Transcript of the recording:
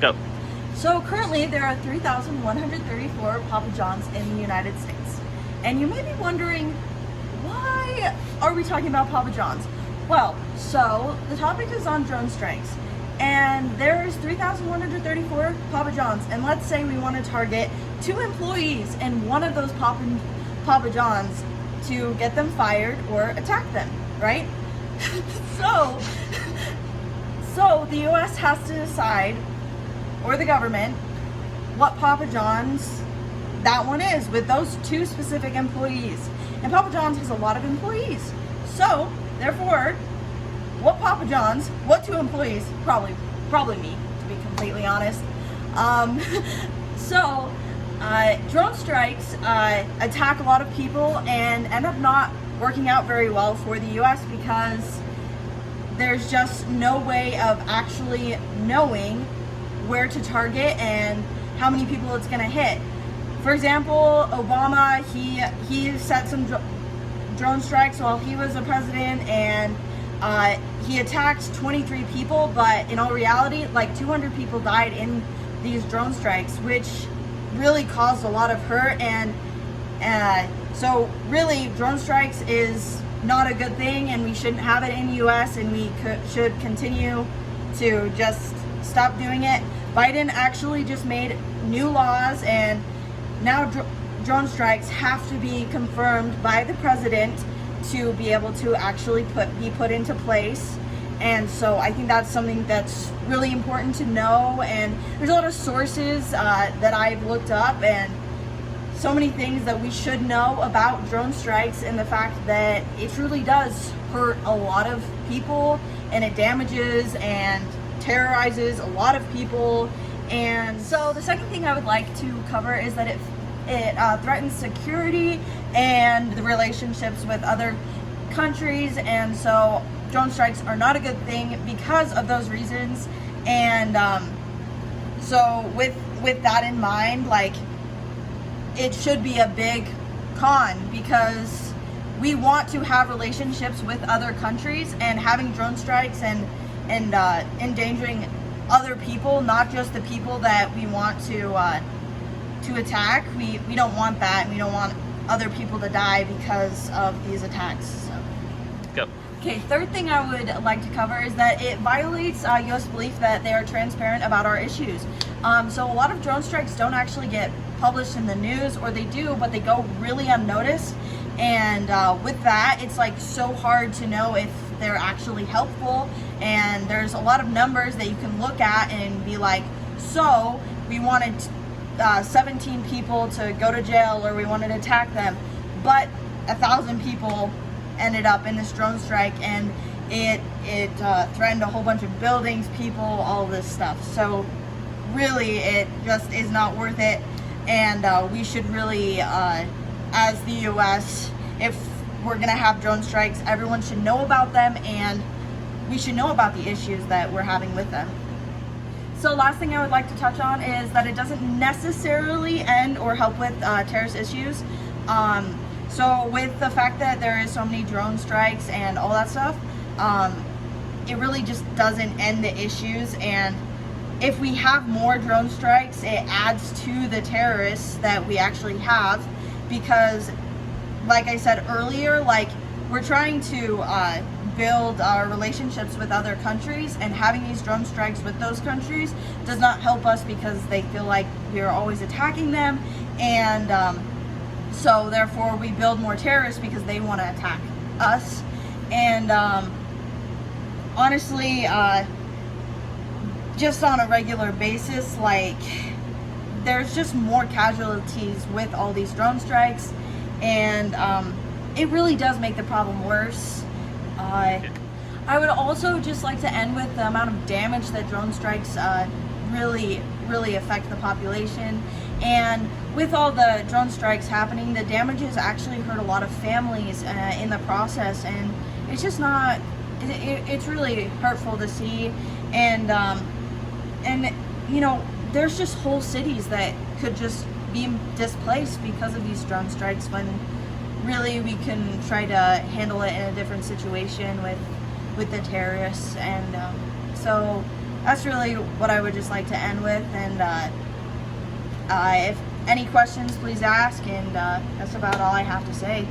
Go. So currently there are 3,134 Papa John's in the United States. And you may be wondering, why are we talking about Papa John's? Well, so the topic is on drone strikes. And there's 3,134 Papa John's. And let's say we want to target 2 employees in one of those Papa John's to get them fired or attack them, right? So the US has to decide, or the government, what Papa John's that one is with those 2 specific employees. And Papa John's has a lot of employees. So, therefore, what 2 employees, probably me, to be completely honest. Drone strikes attack a lot of people and end up not working out very well for the US because there's just no way of actually knowing where to target and how many people it's going to hit. For example, Obama, he set some drone strikes while he was the president, and he attacked 23 people, but in all reality, like 200 people died in these drone strikes, which really caused a lot of hurt. And so really, drone strikes is not a good thing, and we shouldn't have it in the US, and we should continue to just stop doing it. Biden actually just made new laws, and now drone strikes have to be confirmed by the president to be able to actually be put into place. And so I think that's something that's really important to know. And there's a lot of sources that I've looked up, and so many things that we should know about drone strikes, and the fact that it truly does hurt a lot of people, and it damages and terrorizes a lot of people. And so the second thing I would like to cover is that it threatens security and the relationships with other countries. And so drone strikes are not a good thing because of those reasons. And so with that in mind, like, it should be a big con, because we want to have relationships with other countries, and having drone strikes and endangering other people, not just the people that we want to attack. We don't want that, and we don't want other people to die because of these attacks. So. Go. Okay, third thing I would like to cover is that it violates US belief that they are transparent about our issues. So a lot of drone strikes don't actually get published in the news, or they do, but they go really unnoticed. And with that, it's like so hard to know if they're actually helpful. And there's a lot of numbers that you can look at and be like, so we wanted 17 people to go to jail, or we wanted to attack them, but 1,000 people ended up in this drone strike, and it threatened a whole bunch of buildings, people, all this stuff. So really, it just is not worth it. And we should really, as the US, if we're gonna have drone strikes, everyone should know about them, and we should know about the issues that we're having with them. So last thing I would like to touch on is that it doesn't necessarily end or help with terrorist issues. So with the fact that there is so many drone strikes and all that stuff, it really just doesn't end the issues. And if we have more drone strikes, it adds to the terrorists that we actually have, because like I said earlier, like, we're trying to build our relationships with other countries, and having these drone strikes with those countries does not help us, because they feel like we're always attacking them. And so therefore we build more terrorists because they want to attack us. And honestly, just on a regular basis, like, there's just more casualties with all these drone strikes, and it really does make the problem worse. I would also just like to end with the amount of damage that drone strikes really affect the population. And with all the drone strikes happening, the damages actually hurt a lot of families in the process, and it's just not, it's really hurtful to see. And you know, there's just whole cities that could just be displaced because of these drone strikes, when really we can try to handle it in a different situation with the terrorists. And so that's really what I would just like to end with. And if any questions, please ask. And that's about all I have to say.